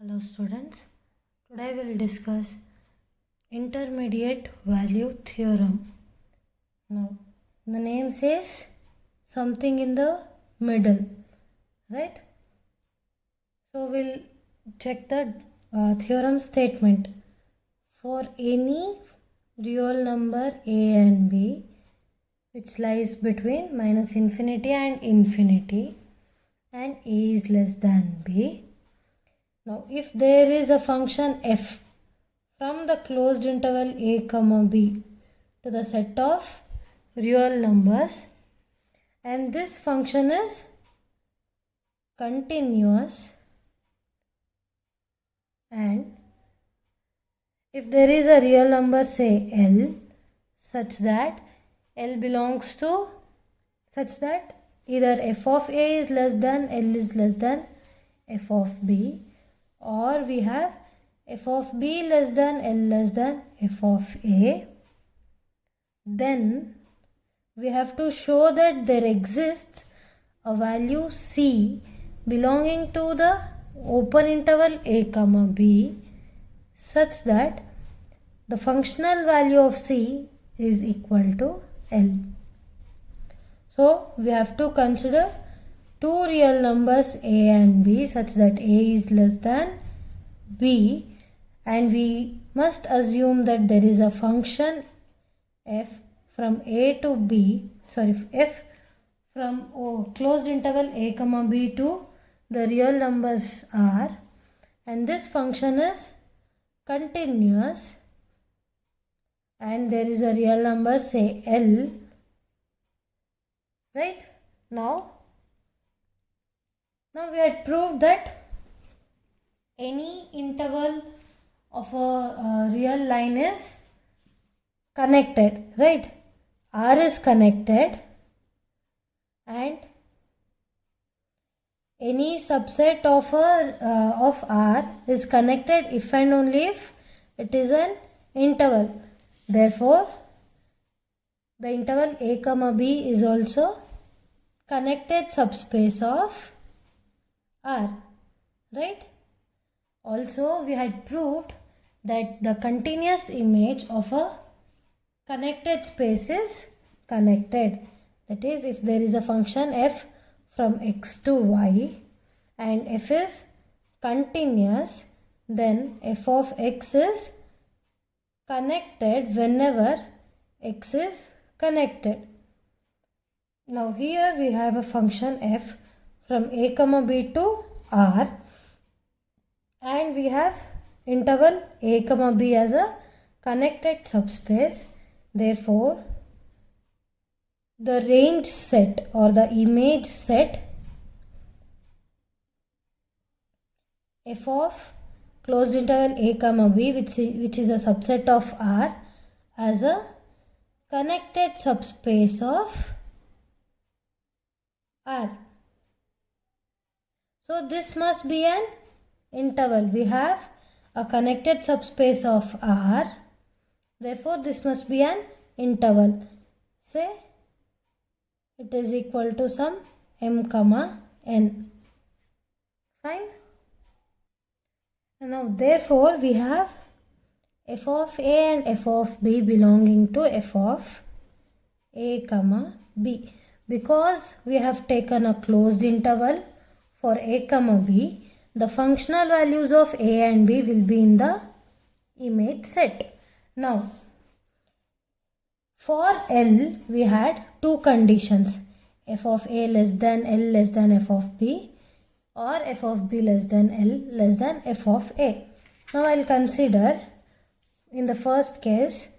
Hello students, today we will discuss intermediate value theorem. Now the name says something in the middle, right? So we'll check the theorem statement. For any real number a and b which lies between minus infinity and infinity and a is less than b. Now, if there is a function f from the closed interval a comma b to the set of real numbers and this function is continuous, and if there is a real number say L such that L belongs to such that either f of a is less than L is less than f of b, or we have f of b less than L less than f of a, then we have to show that there exists a value c belonging to the open interval a comma b such that the functional value of c is equal to L. So we have to consider two real numbers a and b such that a is less than b, and we must assume that there is a function f from a to b, f from closed interval a comma b to the real numbers r, and this function is continuous and there is a real number say L, right? Now we had proved that any interval of a real line is connected, right? R is connected and any subset of R is connected if and only if it is an interval. Therefore, the interval a comma b is also connected subspace of R, right? Also, we had proved that the continuous image of a connected space is connected. That is, if there is a function f from x to y and f is continuous, then f of x is connected whenever x is connected. Now here we have a function f from a comma b to r, and we have interval a comma b as a connected subspace. Therefore, the range set or the image set f of closed interval a comma b which is a subset of R as a connected subspace of R. So this must be an interval. We have a connected subspace of R, therefore this must be an interval. Say it is equal to some m comma n. Fine. Now therefore we have f of a and f of b belonging to f of a comma b. Because we have taken a closed interval for a comma b, the functional values of a and b will be in the image set. Now, for L, we had two conditions, f of a less than L less than f of b, or f of b less than L less than f of a. Now, I will consider in the first case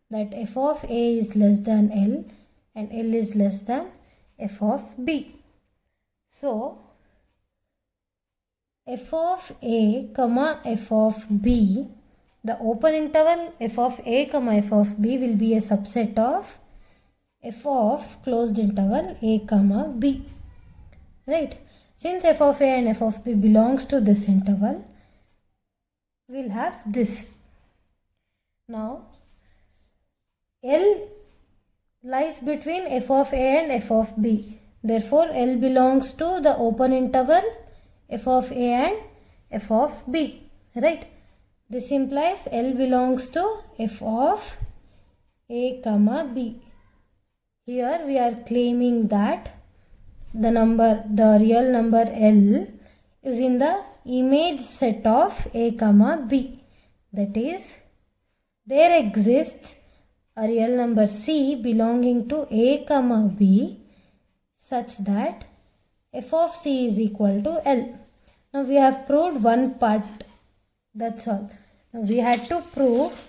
that f of a is less than L and L is less than f of b. So, f of a comma f of b, the open interval f of a comma f of b will be a subset of f of closed interval a comma b, right? Since f of a and f of b belongs to this interval, we will have this. Now, L lies between f of a and f of b. Therefore, L belongs to the open interval f of a and f of b, right? This implies L belongs to f of a comma b. Here we are claiming that the real number L is in the image set of a comma b. That is, there exists a real number C belonging to a comma b such that f of C is equal to L. Now we have proved one part, that's all. Now we had to prove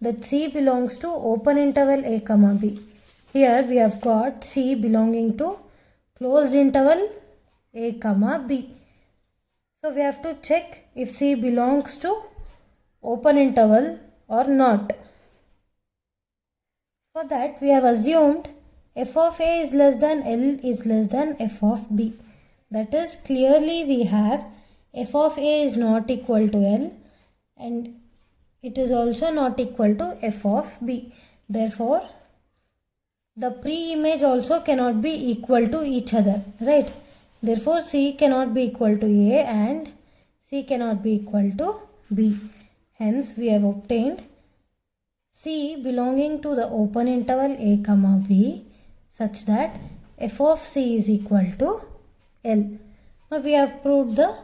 that C belongs to open interval a comma b. Here we have got C belonging to closed interval a comma b. So we have to check if C belongs to open interval or not. For that we have assumed f of a is less than L is less than f of b. That is, clearly we have f of a is not equal to L and it is also not equal to f of b. Therefore, the pre-image also cannot be equal to each other, right? Therefore, C cannot be equal to A and C cannot be equal to B. Hence, we have obtained C belonging to the open interval a comma b such that f of C is equal to L. Now, we have proved the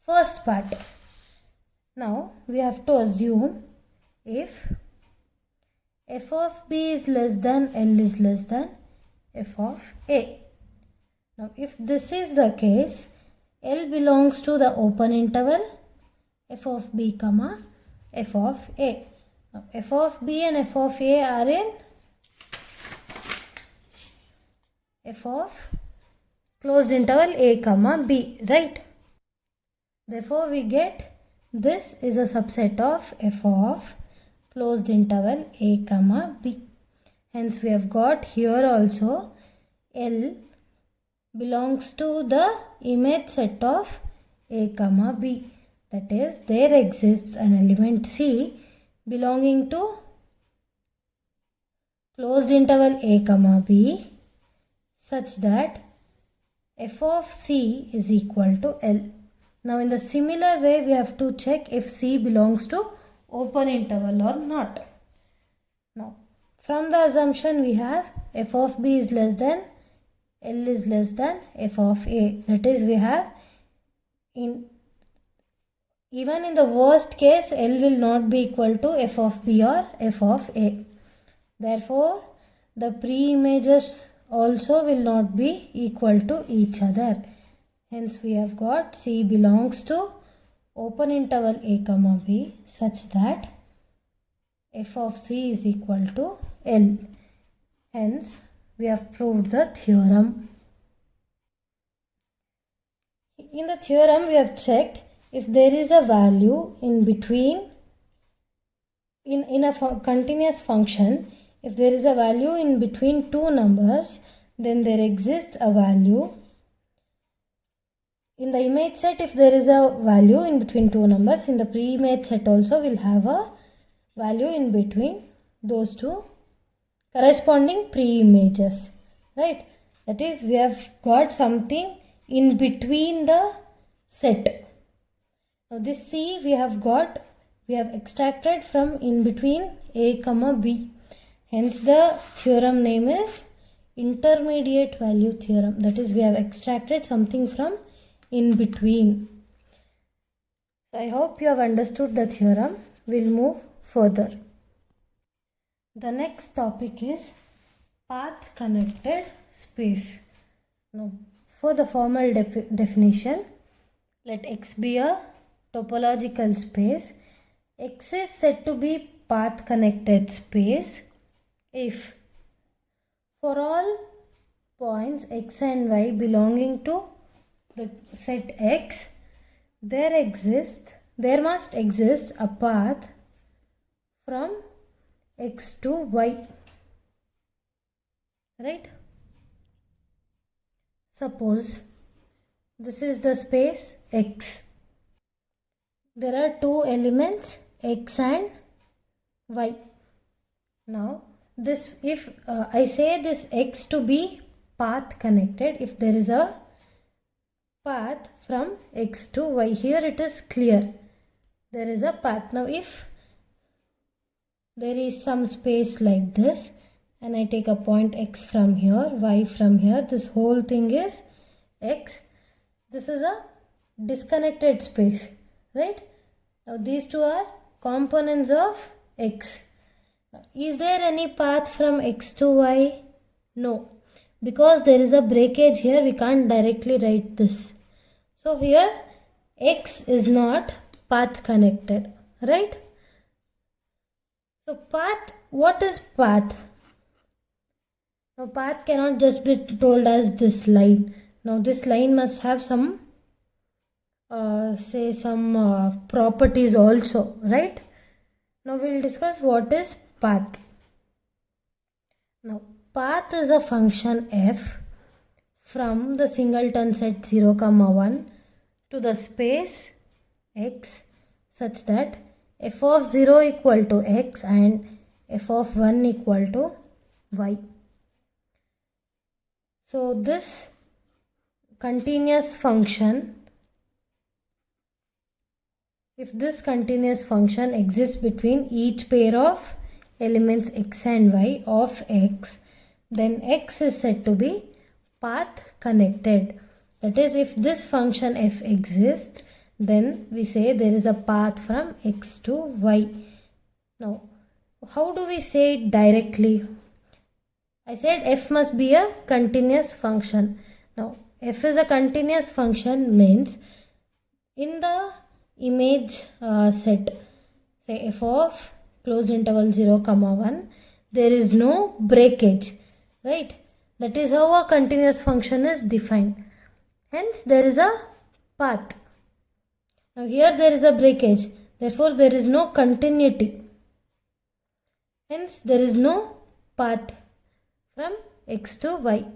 first part. Now, we have to assume if f of b is less than L is less than f of a. Now, if this is the case, L belongs to the open interval f of b comma f of a. Now, f of b and f of a are in f of closed interval a comma b, right? Therefore, we get this is a subset of f of closed interval a comma b. Hence, we have got here also L belongs to the image set of a comma b. That is, there exists an element C belonging to closed interval a comma b such that f of C is equal to L. Now, in the similar way, we have to check if C belongs to open interval or not. Now, from the assumption we have f of b is less than L is less than f of a. That is, we have even in the worst case, L will not be equal to f of b or f of a. Therefore, the pre-images also will not be equal to each other. Hence, we have got C belongs to open interval a comma b such that f of C is equal to L. Hence, we have proved the theorem. In the theorem, we have checked if there is a value in between in a continuous function. If there is a value in between two numbers, then there exists a value in the image set. If there is a value in between two numbers, in the pre-image set also will have a value in between those two corresponding pre-images, right? That is, we have got something in between the set. Now, this C we have extracted from in between a comma b. Hence, the theorem name is intermediate value theorem. That is, we have extracted something from in between. So, I hope you have understood the theorem. We'll move further. The next topic is path connected space. Now, for the formal definition, let X be a topological space. X is said to be path connected space if for all points x and y belonging to the set X, there must exist a path from X to Y, right? Suppose this is the space X. There are two elements X and Y. Now, this if I say this X to be path connected, if there is a path from x to y. Here it is clear. There is a path. Now if there is some space like this and I take a point x from here, y from here, this whole thing is x. This is a disconnected space, right? Now these two are components of x. Is there any path from x to y? No. Because there is a breakage here, we can't directly write this. So here x is not path connected, right? So path, what is path? Now path cannot just be told as this line. Now this line must have some properties also, right? Now we will discuss what is path. Now path is a function f from the singleton set 0, 1 to the space x such that f of 0 equal to x and f of 1 equal to y. So this continuous function, if this continuous function exists between each pair of elements x and y of x, then x is said to be path connected. That is, if this function f exists, then we say there is a path from x to y. Now, how do we say it directly? I said f must be a continuous function. Now, f is a continuous function means in the image set, say f of closed interval 0, 1, there is no breakage, right? That is how a continuous function is defined. Hence, there is a path. Now here there is a breakage, therefore there is no continuity. Hence there is no path from x to y.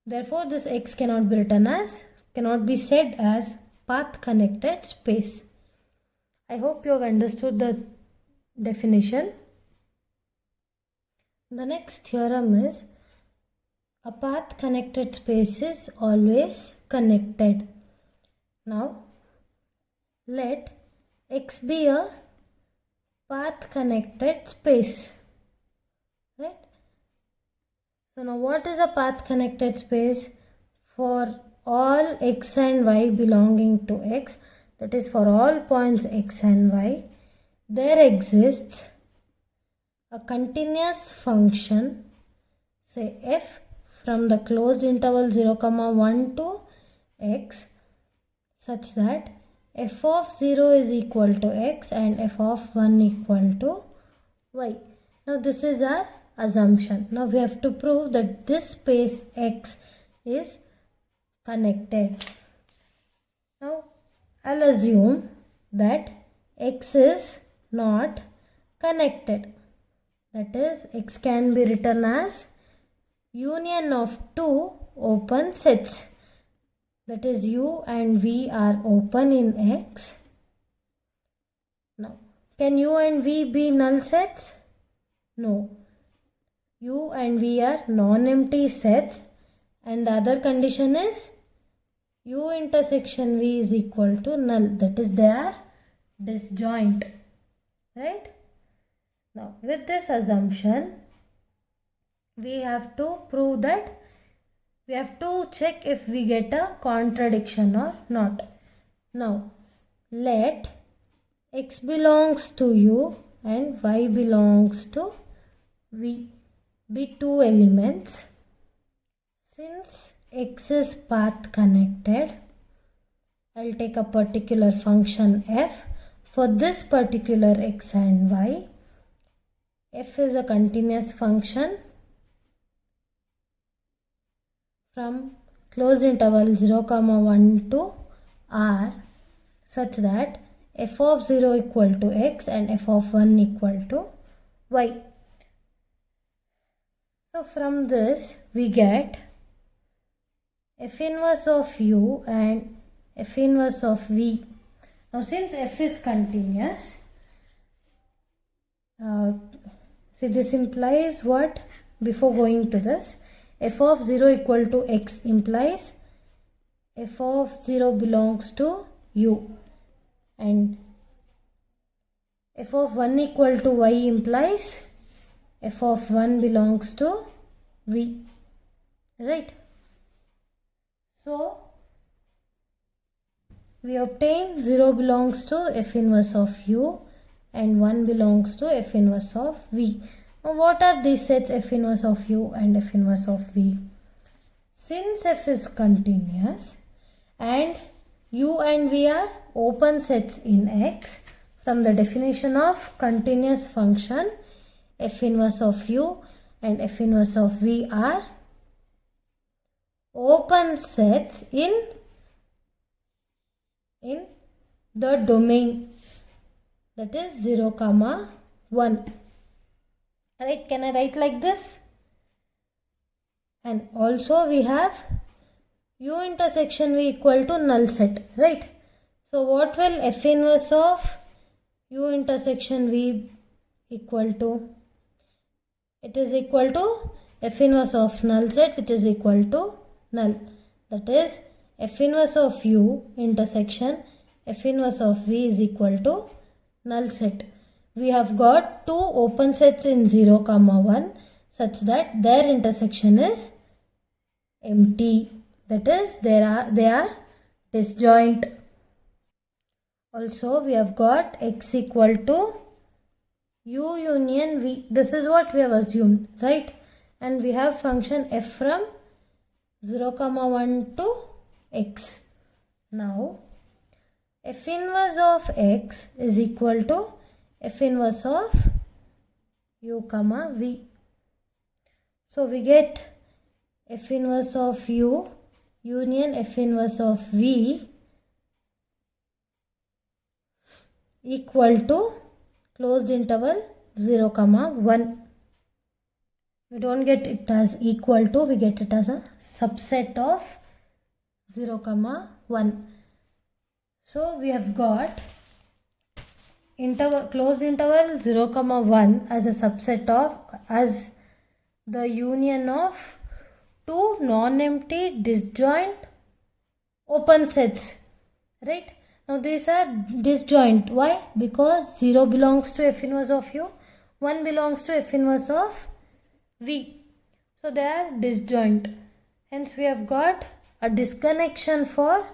Therefore this x cannot be said as path connected space. I hope you have understood the definition. The next theorem is a path connected space is always connected. Now let X be a path connected space, right? So now what is a path connected space? For all x and y belonging to x, that is for all points x and y, there exists a continuous function, say f from the closed interval 0, 1 to x, such that f of 0 is equal to x and f of 1 equal to y. Now this is our assumption. Now we have to prove that this space x is connected. Now I'll assume that x is not connected. That is, x can be written as union of two open sets. That is, u and v are open in x. Now, can u and v be null sets? No. U and v are non-empty sets, and the other condition is u intersection v is equal to null. That is, they are disjoint. Right? Now, with this assumption, we have to prove that we have to check if we get a contradiction or not. Now, let x belongs to u and y belongs to v be two elements. Since x is path connected, I'll take a particular function f. For this particular x and y, f is a continuous function from closed interval 0, 1 to r, such that f of 0 equal to x and f of 1 equal to y. So from this we get f inverse of u and f inverse of v. Now since f is continuous, see, this implies what? Before going to this, f of 0 equal to x implies f of 0 belongs to u, and f of 1 equal to y implies f of 1 belongs to v, right? So we obtain 0 belongs to f inverse of u and 1 belongs to f inverse of v. Now what are these sets f inverse of u and f inverse of v? Since f is continuous and u and v are open sets in X, from the definition of continuous function, f inverse of u and f inverse of v are open sets in the domain, that is 0, 1. Right? Can I write like this? And also we have u intersection v equal to null set, right? So what will f inverse of u intersection v equal to? It is equal to f inverse of null set, which is equal to null. That is f inverse of u intersection f inverse of v is equal to null set. We have got two open sets in 0, 1 such that their intersection is empty. That is they are disjoint. Also we have got x equal to u union v. This is what we have assumed, right? And we have function f from 0, 1 to x. Now f inverse of x is equal to f inverse of u, v. So we get f inverse of u union f inverse of v equal to closed interval 0, 1. We don't get it as equal to, we get it as a subset of 0, 1. So we have got closed interval 0, 1 as a subset of, as the union of two non-empty disjoint open sets, right? Now these are disjoint. Why? Because 0 belongs to f inverse of u, 1 belongs to f inverse of v. So they are disjoint. Hence we have got a disconnection for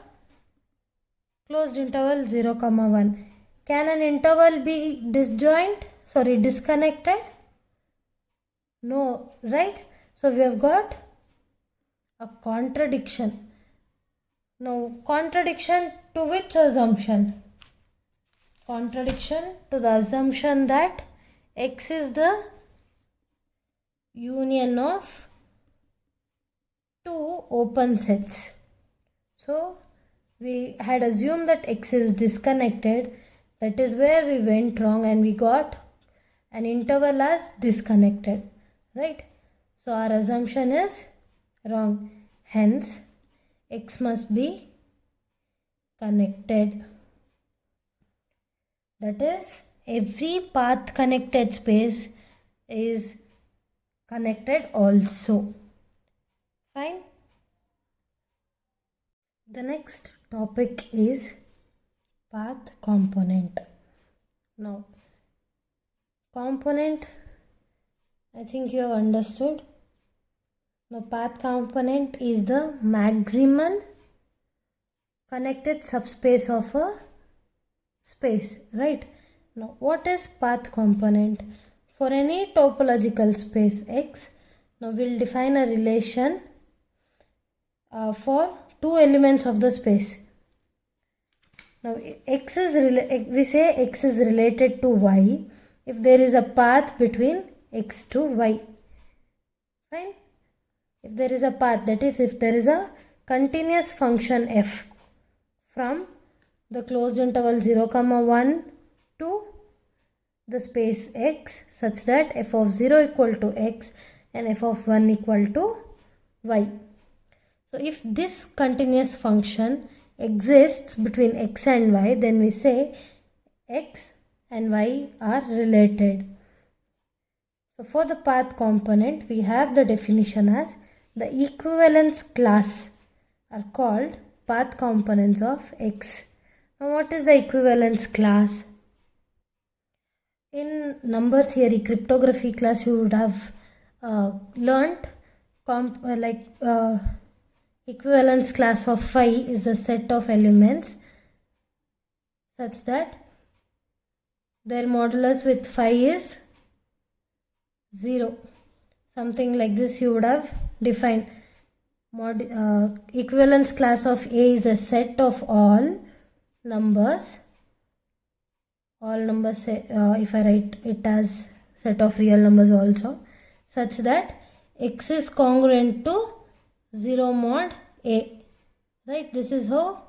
closed interval 0, 1. Can an interval be disconnected? No, right? So we have got a contradiction. Now contradiction to which assumption? Contradiction to the assumption that x is the union of two open sets. So we had assumed that x is disconnected. That is where we went wrong and we got an interval as disconnected, right? So our assumption is wrong. Hence x must be connected. That is, every path connected space is connected also. Fine. The next topic is path component. Now component, I think you have understood. Now path component is the maximal connected subspace of a space, right? Now what is path component? For any topological space X, now we'll define a relation for two elements of the space. Now we say x is related to y if there is a path between x to y. Fine. If there is a path, that is if there is a continuous function f from the closed interval 0, 1 to the space x such that f of 0 equal to x and f of 1 equal to y. So if this continuous function exists between x and y, then we say x and y are related. So for the path component, we have the definition as the equivalence class are called path components of X. Now what is the equivalence class? In number theory cryptography class you would have learnt equivalence class of phi is a set of elements such that their modulus with phi is 0. Something like this you would have defined. Equivalence class of A is a set of all numbers. All numbers, if I write it as set of real numbers also, such that X is congruent to 0 mod A. Right? This is how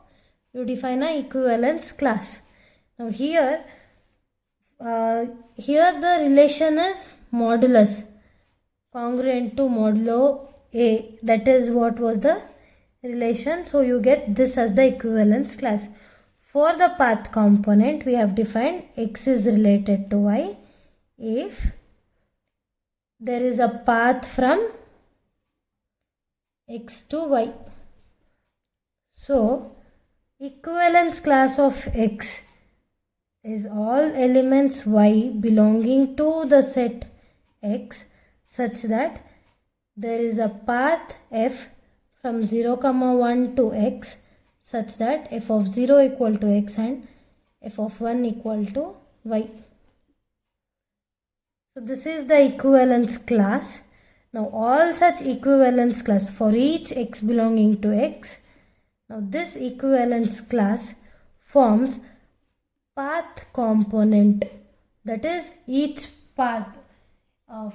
you define an equivalence class. Now here the relation is modulus congruent to modulo A. That is what was the relation. So you get this as the equivalence class. For the path component, we have defined X is related to Y if there is a path from X to Y. So, equivalence class of X is all elements Y belonging to the set X such that there is a path F from 0, 1 to X such that f of 0 equal to x and f of 1 equal to y. So this is the equivalence class. Now all such equivalence class for each x belonging to x. Now this equivalence class forms path component. That is each path.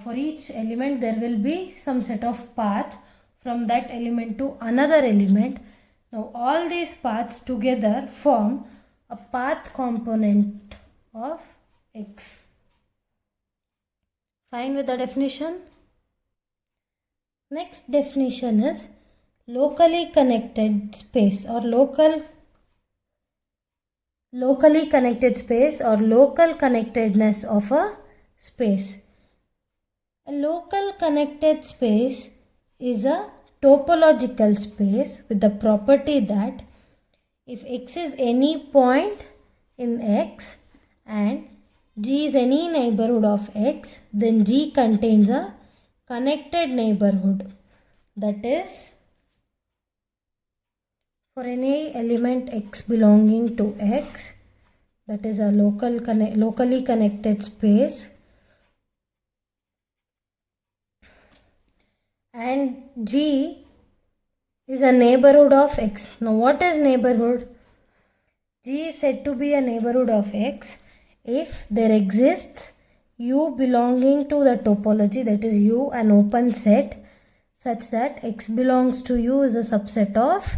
For each element there will be some set of paths from that element to another element. Now all these paths together form a path component of X. Fine with the definition? Next definition is locally connected space or locally connected space or local connectedness of a space. A local connected space is a topological space with the property that if X is any point in X and G is any neighborhood of X, then G contains a connected neighborhood. That is, for any element X belonging to X, that is a locally connected space, and G is a neighborhood of X. Now what is neighborhood? G is said to be a neighborhood of X if there exists U belonging to the topology, that is U an open set such that X belongs to U is a subset of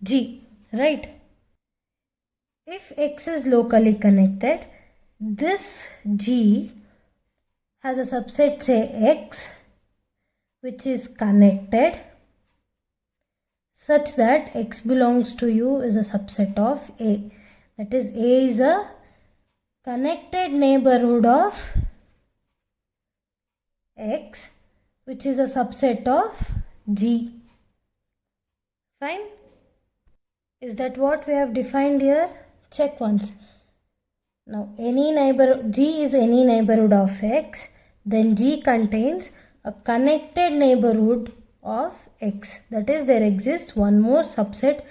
G, right? If X is locally connected, this G has a subset say X which is connected such that X belongs to U is a subset of A. That is, A is a connected neighborhood of X which is a subset of G. Fine? Is that what we have defined here? Check once. Now G is any neighborhood of X, then G contains a connected neighborhood of X. That is, there exists one more subset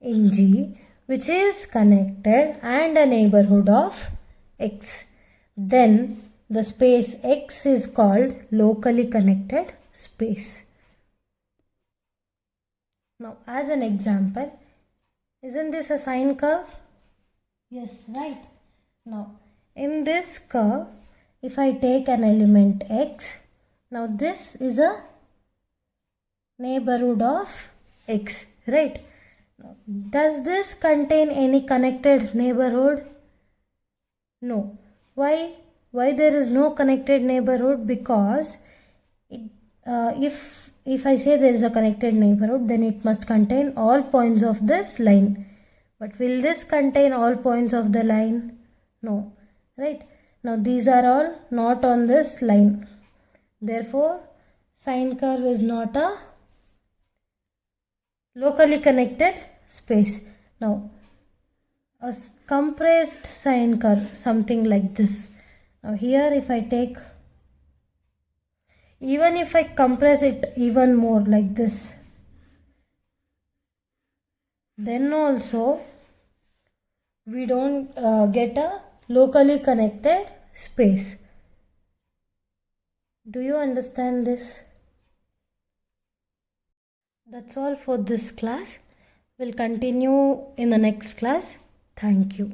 in G which is connected and a neighborhood of X. Then the space X is called locally connected space. Now as an example, isn't this a sine curve? Yes, right. Now in this curve, if I take an element X, now this is a neighborhood of X, right? Now, does this contain any connected neighborhood? No. Why? Why there is no connected neighborhood? Because if I say there is a connected neighborhood, then it must contain all points of this line. But will this contain all points of the line? No, right? Now these are all not on this line. Therefore, sine curve is not a locally connected space. Now a compressed sine curve, something like this. Now here if I take, even if I compress it even more like this, then also we don't get a locally connected space. Do you understand this? That's all for this class. We'll continue in the next class. Thank you.